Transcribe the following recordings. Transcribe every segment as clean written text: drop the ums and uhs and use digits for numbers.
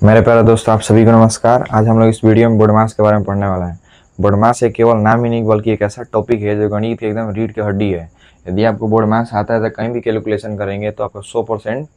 मेरे प्यारे दोस्तों, आप सभी को नमस्कार। आज हम लोग इस वीडियो में बोडमास के बारे में पढ़ने वाला है। बोडमास एक केवल नाम ही नहीं बल्कि एक ऐसा टॉपिक है जो गणित की एकदम रीढ़ की हड्डी है। यदि आपको बोडमास आता है तो कहीं भी कैलकुलेशन करेंगे तो आपका 100%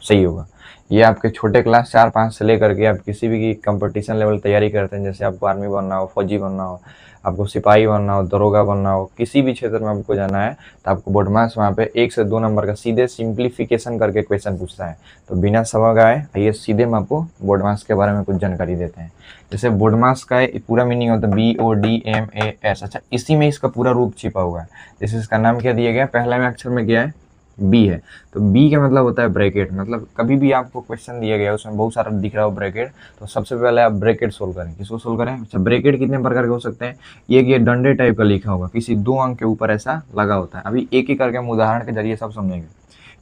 सही होगा। ये आपके छोटे क्लास 4-5 से लेकर के आप किसी भी कंपटीशन लेवल तैयारी करते हैं, जैसे आपको आर्मी बनना हो, फौजी बनना हो, आपको सिपाही बनना हो, दरोगा बनना हो, किसी भी क्षेत्र में आपको जाना है तो आपको बोडमास वहाँ पे 1 से 2 नंबर का सीधे सिंप्लीफिकेशन करके क्वेश्चन पूछता है। तो बिना समय गए आइए सीधे हम आपको बोडमास के बारे में कुछ जानकारी देते हैं। जैसे बोडमास का पूरा मीनिंग होता है BODMAS। अच्छा, इसी में इसका पूरा रूप छिपा हुआ है। जैसे इसका नाम क्या दिया गया, पहला में अक्षर में क्या है, बी है। तो बी का मतलब होता है ब्रैकेट। मतलब कभी भी आपको क्वेश्चन दिया गया उसमें बहुत सारा दिख रहा हो ब्रैकेट, तो सबसे पहले आप ब्रैकेट सोल्व करें। किसको सोल्व करें? अच्छा, ब्रैकेट कितने प्रकार के हो सकते हैं? ये डंडे टाइप का लिखा होगा, किसी 2 अंक के ऊपर ऐसा लगा होता है। अभी एक एक करके हम उदाहरण के जरिए सब समझेंगे।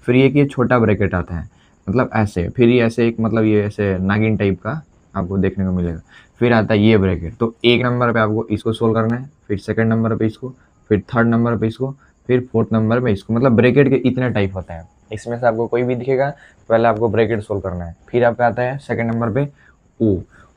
फिर ये छोटा ब्रैकेट आता है, मतलब ऐसे। फिर ये ऐसे एक, मतलब ये ऐसे नागिन टाइप का आपको देखने को मिलेगा। फिर आता है ये ब्रैकेट। तो 1 नंबर पे आपको इसको सोल्व करना है, फिर सेकंड नंबर पे इसको, फिर थर्ड नंबर पे इसको, फिर फोर्थ नंबर पे इसको। मतलब ब्रैकेट के इतने टाइप होते हैं, इसमें से आपको कोई भी दिखेगा, पहले आपको ब्रैकेट सोल्व करना है। फिर आपका आता है सेकंड नंबर पे ओ।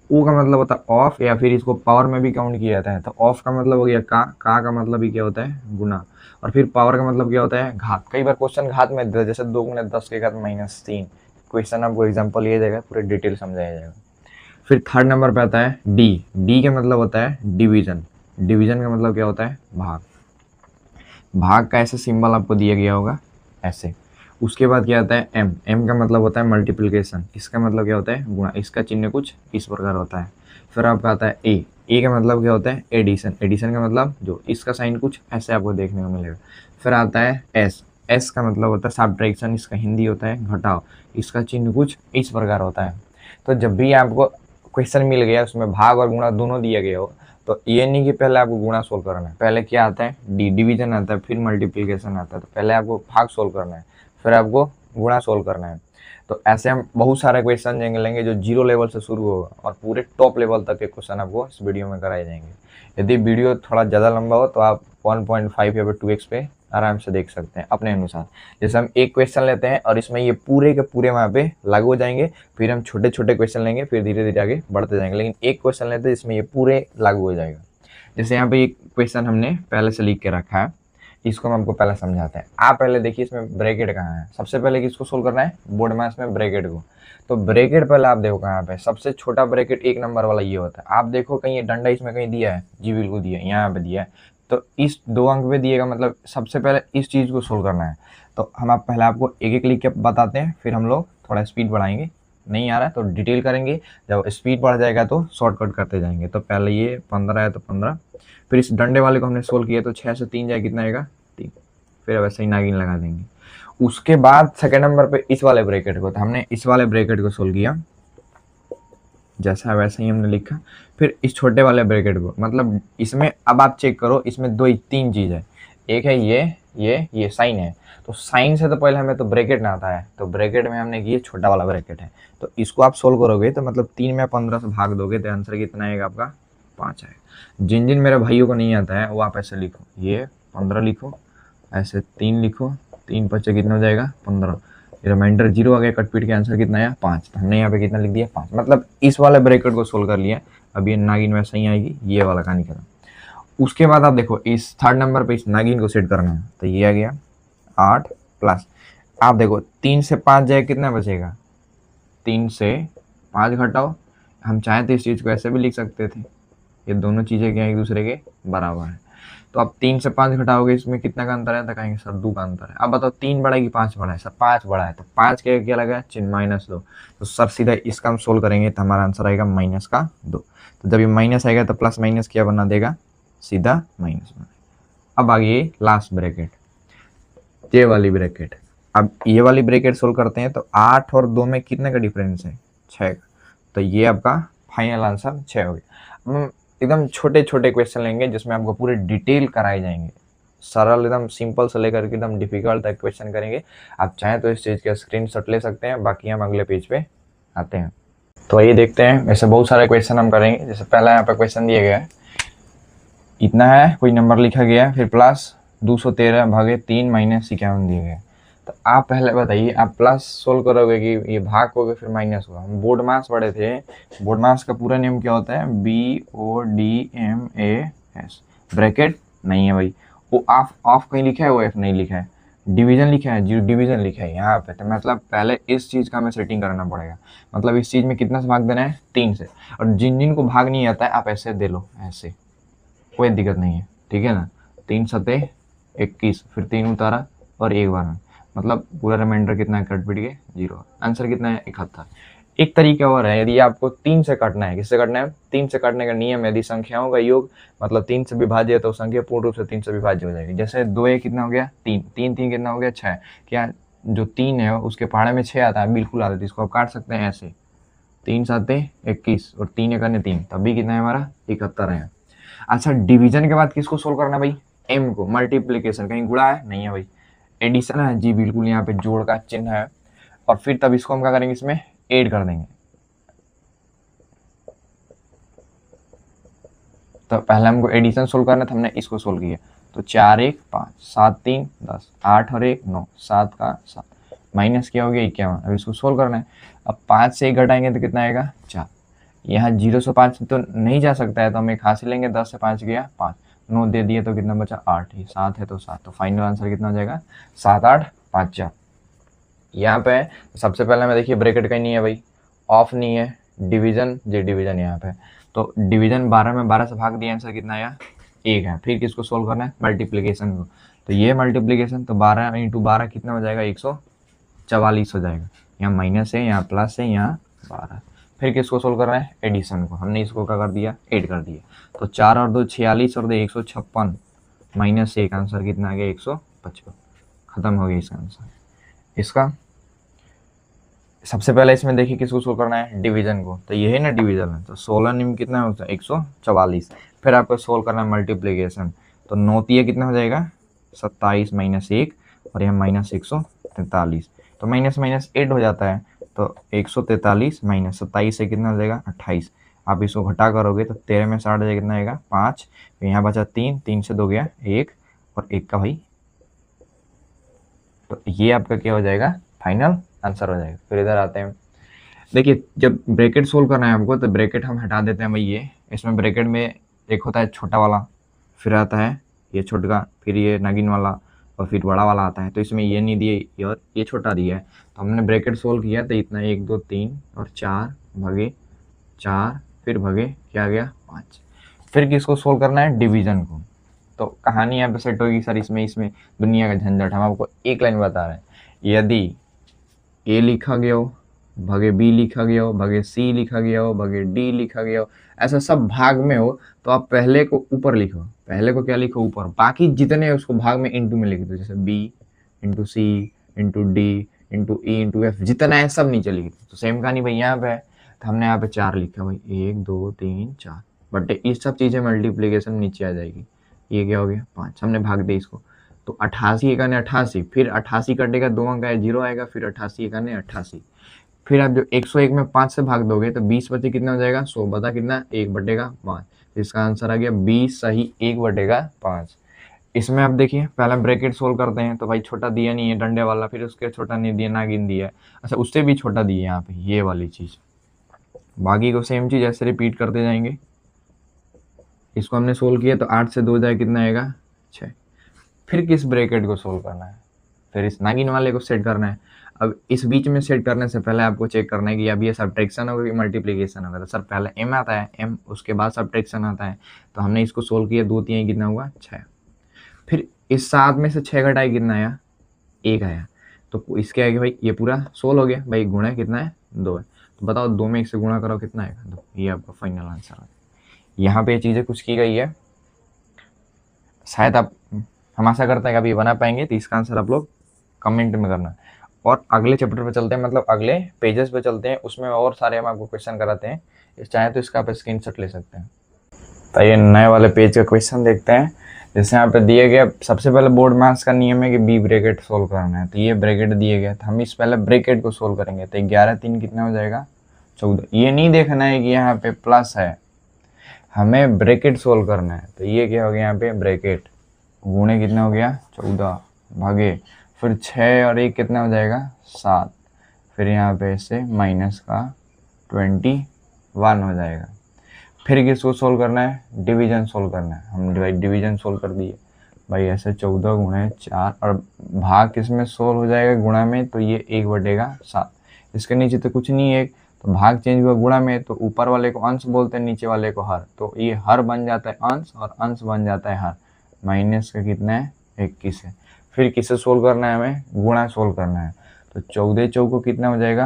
ओ का मतलब होता है ऑफ, या फिर इसको पावर में भी काउंट किया जाता है। तो ऑफ का मतलब हो गया का मतलब ही क्या होता है, गुना। और फिर पावर का मतलब क्या होता है, घात। कई बार क्वेश्चन घात में देता है, जैसे 2 × 10 के घात -3। क्वेश्चन आपको एग्जाम्पल ये जाएगा, पूरे डिटेल समझाया जाएगा। फिर थर्ड नंबर पे आता है डी। डी का मतलब होता है डिवीजन। डिवीजन का मतलब क्या होता है, भाग। भाग का ऐसे सिंबल आपको दिया गया होगा ऐसे। उसके बाद क्या आता है एम। एम का मतलब होता है मल्टीप्लिकेशन। इसका मतलब क्या होता है, गुणा। इसका चिन्ह कुछ इस प्रकार होता है। फिर आपका आता है ए। ए का मतलब क्या होता है, एडिशन। एडिशन का मतलब जो, इसका साइन कुछ ऐसे आपको देखने को मिलेगा। फिर आता है एस। एस का मतलब होता है सब्ट्रैक्शन। इसका हिंदी होता है घटाव। इसका चिन्ह कुछ इस प्रकार होता है। तो जब भी आपको क्वेश्चन मिल गया उसमें भाग और गुणा दोनों दिया गया हो, तो ये नहीं कि पहले आपको गुणा सोल्व करना है। पहले क्या आता है, डी डिवीजन आता है, फिर मल्टीप्लिकेशन आता है। तो पहले आपको भाग सोल्व करना है, फिर आपको गुणा सोल्व करना है। तो ऐसे हम बहुत सारे क्वेश्चन लेंगे जो 0 लेवल से शुरू होगा और पूरे टॉप लेवल तक के क्वेश्चन आपको इस वीडियो में कराए जाएंगे। यदि वीडियो थोड़ा ज़्यादा लंबा हो तो आप 1.5 या फिर 2x पे आराम से देख सकते हैं अपने अनुसार। जैसे हम एक क्वेश्चन लेते हैं और इसमें ये पूरे के पूरे वहाँ पे लागू हो जाएंगे, फिर हम छोटे छोटे क्वेश्चन लेंगे, फिर धीरे धीरे आगे बढ़ते जाएंगे। लेकिन एक क्वेश्चन लेते हैं इसमें ये पूरे लागू हो जाएगा। जैसे यहाँ पे एक क्वेश्चन हमने पहले से लिख के रखा है, इसको हम आपको पहले समझाते हैं। आप पहले देखिए इसमें ब्रैकेट कहाँ है। सबसे पहले किसको सोल्व करना है, बोडमास में ब्रैकेट को। तो ब्रैकेट पहले आप देखो कहाँ पे, सबसे छोटा ब्रैकेट 1 नंबर वाला ये होता है। आप देखो कहीं ये डंडा इसमें कहीं दिया है, जी बिल्कुल दिया है, यहाँ पे दिया है। तो इस 2 अंक पे दिएगा, मतलब सबसे पहले इस चीज़ को सोल्व करना है। तो हम आप पहले आपको एक एक लिख के बताते हैं, फिर हम लोग थोड़ा स्पीड बढ़ाएंगे। नहीं आ रहा है तो डिटेल करेंगे, जब स्पीड बढ़ जाएगा तो शॉर्टकट करते जाएंगे। तो पहले ये 15 है तो 15, फिर इस डंडे वाले को हमने सोल्व किया तो 6 से 3 जाए कितना आएगा, 3। फिर वैसे ही नागिन लगा देंगे। उसके बाद सेकंड नंबर पे इस वाले ब्रैकेट को, तो हमने इस वाले ब्रैकेट को सोल्व किया, जैसा वैसा ही हमने लिखा। फिर इस छोटे वाले ब्रैकेट को, मतलब इसमें अब आप चेक करो, इसमें 3 चीज़ है। एक है ये साइन है। तो साइन से तो पहले हमें तो ब्रैकेट ना आता है, तो ब्रैकेट में हमने ये छोटा वाला ब्रैकेट है। तो इसको आप सोल्व करोगे तो मतलब 3 में 15 से भाग दोगे तो आंसर कितना आएगा आपका, 5 आएगा। जिन जिन मेरे भाइयों को नहीं आता है वो आप ऐसे लिखो, ये 15 लिखो, ऐसे 3 लिखो, 3 5 कितना हो जाएगा, 15। रिमाइंडर 0 आ गया, कटपीट के आंसर कितना आया, 5। तो हमने यहाँ पे कितना लिख दिया, 5। मतलब इस वाले ब्रैकेट को सोल्व कर लिया। अब ये नागिन वैसे ही आएगी, ये वाला कहानी खत्म। उसके बाद आप देखो इस थर्ड नंबर पे इस नागिन को सेट करना है। तो ये आ गया 8 प्लस, आप देखो 3 से 5 जाए कितना बचेगा, 3 से 5 घटाओ। हम चाहें तो इस चीज़ को ऐसे भी लिख सकते थे, ये दोनों चीज़ें क्या एक दूसरे के बराबर है। तो आप 3 से 5 घटाओगे, इसमें कितना का अंतर है, तो कहेंगे सर 2 का अंतर है। अब बताओ 3 बड़ा है कि 5 बड़ा है, सर 5 बड़ा है। तो 5 के क्या लगा, चिन्ह -2। तो सर सीधा इसका हम सोल्व करेंगे तो हमारा आंसर आएगा -2। तो जब ये माइनस आएगा तो प्लस माइनस क्या बना देगा, सीधा माइनस बना। अब आगे लास्ट ब्रैकेट, ये वाली ब्रैकेट। अब ये वाली ब्रैकेट सोल्व करते हैं तो 8 और 2 में कितने का डिफरेंस है, 6। तो ये आपका फाइनल आंसर 6 हो गया। हम एकदम छोटे छोटे क्वेश्चन लेंगे जिसमें आपको पूरे डिटेल कराए जाएंगे, सरल एकदम सिंपल से लेकर के एकदम डिफिकल्ट तक क्वेश्चन करेंगे। आप चाहें तो इस चीज़ का स्क्रीनशॉट ले सकते हैं। बाकी हम अगले पेज पे आते हैं। तो आइए देखते हैं, ऐसे बहुत सारे क्वेश्चन हम करेंगे। जैसे पहला यहाँ पे क्वेश्चन दिया गया है, इतना है, कोई नंबर लिखा गया है, फिर प्लस 213 भागे 3 -51 दिए गए। तो आप पहले बताइए, आप प्लस सोल्व करोगे कि ये भाग होगा फिर माइनस होगा। हम बोर्ड मास पढ़े थे, बोर्ड मास का पूरा नेम क्या होता है, BODMAS। ब्रैकेट नहीं है भाई, वो ऑफ ऑफ कहीं लिखा है, वो एफ नहीं लिखा है, डिवीजन लिखा है, जी डिवीजन लिखा है यहाँ पे। तो मतलब पहले इस चीज़ का हमें सेटिंग करना पड़ेगा, मतलब इस चीज़ में कितना से भाग देना है, 3 से। और जिन जिन को भाग नहीं आता है आप ऐसे दे लो, ऐसे कोई दिक्कत नहीं है, ठीक है ना। 3 सते 21, फिर 3 उतारा और 1 बार, मतलब पूरा रिमाइंडर कितना है, कट पिट के 0। आंसर कितना है, 71। एक तरीका और है, यदि आपको 3 से काटना है, किससे काटना है, 3 से काटने का नियम, यदि संख्याओं का योग मतलब 3 से विभाज्य है तो संख्या पूर्ण रूप से 3 से विभाज्य हो जाएगी। जैसे 2 कितना हो गया, 3, 3 3 कितना हो गया, 6। क्या जो 3 है उसके पहाड़े में 6 आता है, बिल्कुल आता है, इसको आप काट सकते हैं ऐसे, 3 साते 21 और 3 एकने 3, तब भी कितना है हमारा, 71 है। अच्छा, डिवीजन के बाद किसको सोल्व करना है भाई, m को। मल्टीप्लीकेशन कहीं गुणा है, नहीं है भाई, एडिशन है जी, बिल्कुल यहाँ पे जोड़ का चिन्ह है। और फिर तब इसको हम क्या करेंगे, इसमें ऐड कर देंगे। तो पहले हमको एडिशन सोल्व करना था, हमने इसको सोल्व किया। तो 4 1 5 7 3 10 8 और 1 9, 7 का 7, माइनस क्या हो गया, 51। अब इसको सोल्व करना है। अब 5 से 1 घटाएंगे तो कितना आएगा, 4। यहाँ 0 से 5 तो नहीं जा सकता है, तो हम एक हाथ से लेंगे, 10 से 5 गया 5, 9 दे दिए तो कितना बचा, 8। ये 7 है तो 7, तो फाइनल आंसर कितना हो जाएगा, 7 8 5 4। यहाँ पे सबसे पहले में देखिए ब्रैकेट कहीं नहीं है भाई, ऑफ नहीं है, डिवीजन जी डिवीजन यहाँ पे, तो डिवीजन 12 में 12 से भाग दिया, आंसर कितना आया, 1 है। फिर किसको सोल्व करना है, मल्टीप्लीकेशन को। तो ये मल्टीप्लीकेशन, तो 12 × 12 कितना हो जाएगा, 144 हो जाएगा। यहाँ माइनस है, यहाँ प्लस है, यहाँ 12। फिर किसको सोल्व कर रहे हैं, एडिशन को। हमने इसको क्या कर दिया, ऐड कर दिया। तो 4 और 2 46 और 2 156, माइनस 1, आंसर कितना आ गया, 155। खत्म हो गया इसका आंसर। इसका सबसे पहले इसमें देखिए किसको सोल्व करना है, डिवीजन को। तो ये है ना डिवीजन है, तो 16 निम कितना होता है, 144। फिर आपको सोल्व करना है मल्टीप्लीकेशन। तो 9 तिया कितना हो जाएगा, 27 माइनस 1, और यहाँ माइनस 143। तो माइनस माइनस 8 हो जाता है, तो 143 माइनस 27 से कितना हो जाएगा, 28। आप इसको घटा करोगे तो 13 में 60 जाएगा, कितना आएगा, 5। यहाँ बचा 3, 3 से 2 गया 1, और 1 का भाई, तो ये आपका क्या हो जाएगा, फाइनल आंसर हो जाएगा। फिर इधर आते हैं, देखिए जब ब्रैकेट सोल्व करना है आपको, तो ब्रैकेट हम हटा देते हैं भाई। ये इसमें ब्रैकेट में एक होता है छोटा वाला, फिर आता है ये छोटा, फिर ये नागिन वाला, और फिर बड़ा वाला आता है। तो इसमें ये नहीं दिए और ये छोटा दिया है, तो हमने ब्रैकेट सोल्व किया तो इतना 1 2 3 और 4 भागे 4, फिर भागे क्या आ गया, 5। फिर किसको सोल्व करना है, डिवीजन को। तो कहानी यहाँ पे सेट होगी सर, इसमें दुनिया का झंझट। हम आपको एक लाइन बता रहे हैं, यदि ए लिखा गया हो, भागे बी लिखा गया हो, भागे सी लिखा गया हो, भागे डी लिखा गया हो, ऐसा सब भाग में हो, तो आप पहले को ऊपर लिखो, पहले को क्या लिखो, ऊपर। बाकी जितने उसको भाग में इंटू में लिख दो, जैसे B into C into D into E into F, जितना है सब नीचे लिख दो। तो सेम कहानी भाई यहाँ पे है, तो हमने यहाँ पे 4 लिखा भाई, 1 2 3 4, बट ये सब चीज़ें मल्टीप्लीकेशन नीचे आ जाएगी। ये क्या हो गया, 5, हमने भाग दिया इसको। तो 88 एकाने 88, फिर 88 कटेगा, 2 अंक है 0 आएगा, फिर 88 एकाने 88। फिर आप जो 101 में 5 से भाग दोगे तो 20 बचे कितना हो जाएगा, 100 बता कितना, 1/5। तो इसका आंसर आ गया 20 सही 1/5। इसमें आप देखिए पहले ब्रैकेट सोल्व करते हैं, तो भाई छोटा दिया नहीं है डंडे वाला, फिर उसके छोटा नहीं दिया, नागिन दिया है। अच्छा, उससे भी छोटा दिया यहाँ पे, ये वाली चीज़। बाकी को सेम चीज़ ऐसे रिपीट करते जाएंगे। इसको हमने सोल्व किया तो 8 से 2 जाए कितना आएगा, 6। फिर किस ब्रैकेट को सोल्व करना है, फिर इस नागिन वाले को सेट करना है। अब इस बीच में सेट करने से पहले आपको चेक करना है कि अब ये सब्ट्रैक्शन होगा कि मल्टीप्लिकेशन होगा। तो सर पहले m आता है, m उसके बाद सब्ट्रैक्शन आता है। तो हमने इसको सोल्व किया, 2 3 कितना हुआ, 6। फिर इस 7 में से 6 घटाए कितना आया, 1 आया। तो इसके आगे भाई ये पूरा सोल्व हो गया भाई, गुणा कितना है, 2 है। तो बताओ 2 में 1 से गुणा करो कितना आएगा, 2। ये आपका फाइनल आंसर है। यहाँ पे ये चीज़ें कुछ की गई है, शायद आप, हम आशा करते हैं कि आप ये बना पाएंगे। तो इसका आंसर आप लोग कमेंट में करना। और अगले चैप्टर पे चलते हैं, मतलब अगले पेजेस पे चलते हैं, उसमें और सारे हम आपको क्वेश्चन कराते हैं। इस चाहे तो इसका आप स्क्रीनशॉट ले सकते हैं। तो ये नए वाले पेज का क्वेश्चन देखते हैं। जैसे यहाँ पे दिए गए, सबसे पहले बोर्ड मास का नियम है कि बी ब्रैकेट सोल्व करना है। तो ये ब्रैकेट दिए गए, तो हम इस पहले ब्रैकेट को सोल्व करेंगे। तो 11 3 कितना हो जाएगा, 14। ये नहीं देखना है कि यहाँ पे प्लस है, हमें ब्रैकेट सोल्व करना है। तो ये क्या हो गया, यहाँ पे ब्रैकेट गुणे कितना हो गया, 14 भागे फिर 6 और 1 कितना हो जाएगा 7, फिर यहाँ पे से माइनस का 21 हो जाएगा। फिर किसको सोल्व करना है, डिवीजन सोल्व करना है। हम डिवीजन सोल्व कर दिए भाई, ऐसे 14 गुणे 4 और भाग किसमें सोल्व हो जाएगा, गुणा में, तो ये 1/7। इसके नीचे तो कुछ नहीं है, तो भाग चेंज हुआ गुणा में, तो ऊपर वाले को अंश बोलते हैं, नीचे वाले को हर, तो ये हर बन जाता है अंश और अंश बन जाता है हर। माइनस का कितना है 21 है। फिर किसे सोल्व करना है, हमें गुणा सोल्व करना है। तो 14 चौको कितना हो जाएगा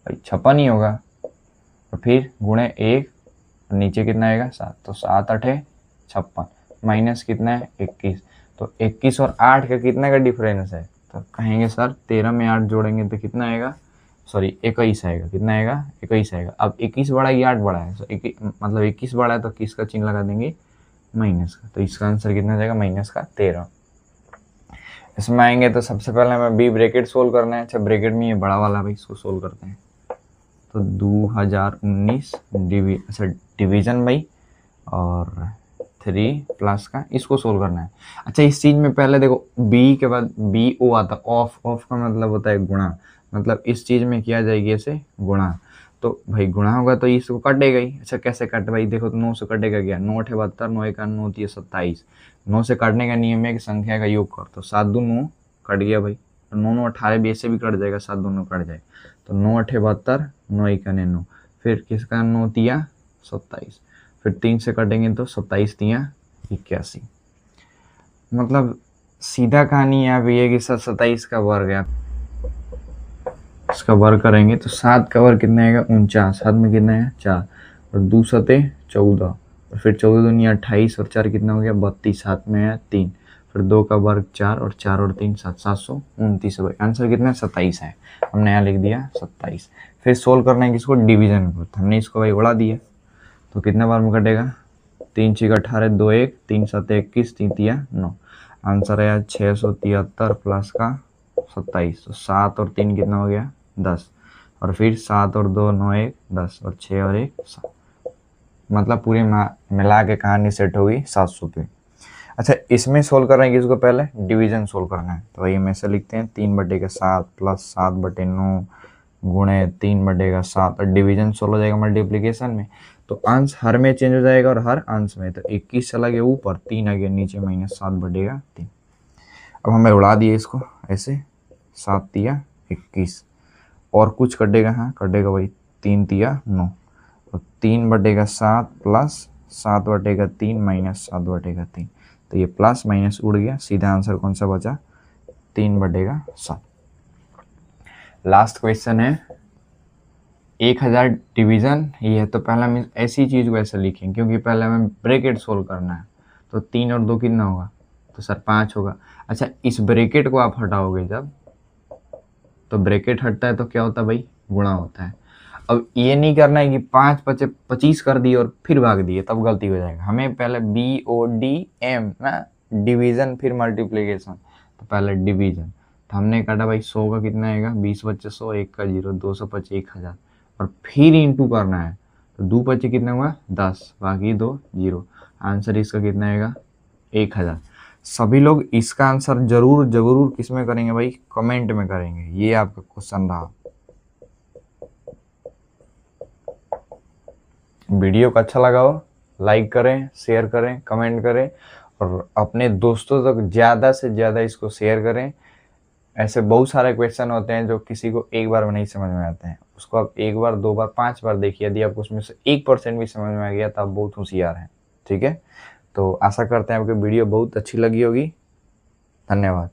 भाई 56 ही होगा, और फिर गुणे 1 और नीचे कितना आएगा 7, तो 7 8 56, माइनस कितना है 21। तो 21 और 8 का कितना का डिफरेंस है, तो कहेंगे सर 13 में 8 जोड़ेंगे तो कितना आएगा, सॉरी 21 आएगा। कितना आएगा 21 आएगा। अब 21 बड़ा है 8 बड़ा है, मतलब 21 बड़ा है तो किसका चिन्ह लगा देंगे, माइनस का। तो इसका आंसर कितना हो जाएगा, माइनस का 13। इसमें आएंगे तो सबसे पहले हमें बी ब्रैकेट सोल्व करना है। अच्छा ब्रैकेट में ये बड़ा वाला भाई, इसको सोल्व करते हैं। तो 2019 डिवीजन भाई और 3 प्लस का, इसको सोल्व करना है। अच्छा इस चीज़ में पहले देखो बी के बाद बी ओ आता, ऑफ ऑफ का मतलब होता है गुणा, मतलब इस चीज़ में किया जाएगी ऐसे गुणा, तो भाई गुणा होगा तो इसको कटेगा ही। अच्छा कैसे कट भाई, देखो तो 9 से कटेगा क्या, 9 8 72, 9 1 9 3 27। 9 से काटने का नियम है कि संख्या का योग कर, तो 7 2 9 कट गया भाई, तो 9 9 18 भी ऐसे भी कट जाएगा, 7 2 9 कट जाए, तो 9 8 72, 9 1 9, फिर किसका 9 3 27, फिर 3 से कटेंगे तो 27 3 81। मतलब सीधा कहानी यहाँ पे है कि सर 27 का वर्ग है, इसका वर्ग करेंगे तो 7 का वर्ग कितना आएगा 49, 7 में कितना है 4, और 2 7 14, और फिर 14 दूनी 28 और 4 कितना हो गया 32, 7 में है 3, फिर 2 का वर्ग 4 और 4 और 3 7, 729 है। आंसर कितना है 27 है, हमने यहाँ लिख दिया 27। फिर सोल्व करना है किसको, डिवीजन को, हमने इसको भाई उड़ा दिया, तो कितना बार में कटेगा, 3 6 18 2 1, 3 7 21, 3 3 9। आंसर है 673 प्लस का 27, तो 7 और 3 कितना हो गया 10, और फिर 7 और 2 9 1 10, और 6 और 1 7, मतलब पूरी मिला के कहानी सेट होगी 700 पे। अच्छा इसमें सोल्व कर रहे हैं किसको, पहले डिवीजन सोल्व करना है, तो वही हम ऐसे लिखते हैं 3/7 प्लस 7/9 गुणे 3/7, और डिवीजन सोल्व हो जाएगा मल्टीप्लीकेशन में, तो अंश हर में चेंज हो जाएगा और हर अंश में, तो 21 चला गया ऊपर, 3 आ गया नीचे, माइनस 7/3। अब हमें उड़ा दिए इसको ऐसे, 7 3 21, और कुछ कटेगा, हाँ कटेगा भाई 3 3 9, और 3/7 प्लस 7/3 माइनस 7/3, तो ये प्लस माइनस उड़ गया, सीधा आंसर कौन सा बचा 3/7। लास्ट क्वेश्चन है 1000 डिवीजन, ये है तो पहला हम ऐसी चीज़ को ऐसे लिखें, क्योंकि पहले हमें ब्रैकेट सोल्व करना है, तो 3 और 2 कितना होगा, तो सर 5 होगा। अच्छा इस ब्रैकेट को आप हटाओगे जब, तो ब्रैकेट हटता है तो क्या होता है भाई, गुणा होता है। अब ये नहीं करना है कि 5 5 25 कर दिए और फिर भाग दिए, तब गलती हो जाएगा। हमें पहले BODM ना, डिवीजन फिर मल्टीप्लिकेशन, तो पहले डिवीजन, तो हमने काटा भाई 100 का कितना आएगा, 20 बच्चे 100, 1 का 0, 200 25 1000, और फिर इंटू करना है, तो 2 25 कितना हुआ 10, बाकी 2 0। आंसर इसका कितना आएगा 1000। सभी लोग इसका आंसर जरूर जरूर किस में करेंगे भाई, कमेंट में करेंगे। ये आपका क्वेश्चन रहा। वीडियो को अच्छा लगा हो लाइक करें, शेयर करें, कमेंट करें, और अपने दोस्तों तक ज़्यादा से ज़्यादा इसको शेयर करें। ऐसे बहुत सारे क्वेश्चन होते हैं जो किसी को एक बार में नहीं समझ में आते हैं, उसको आप 1 बार 2 बार 5 बार देखिए, यदि आपको उसमें से 1% भी समझ में आ गया तो आप बहुत होशियार हैं। ठीक है, तो आशा करते हैं आपको वीडियो बहुत अच्छी लगी होगी। धन्यवाद।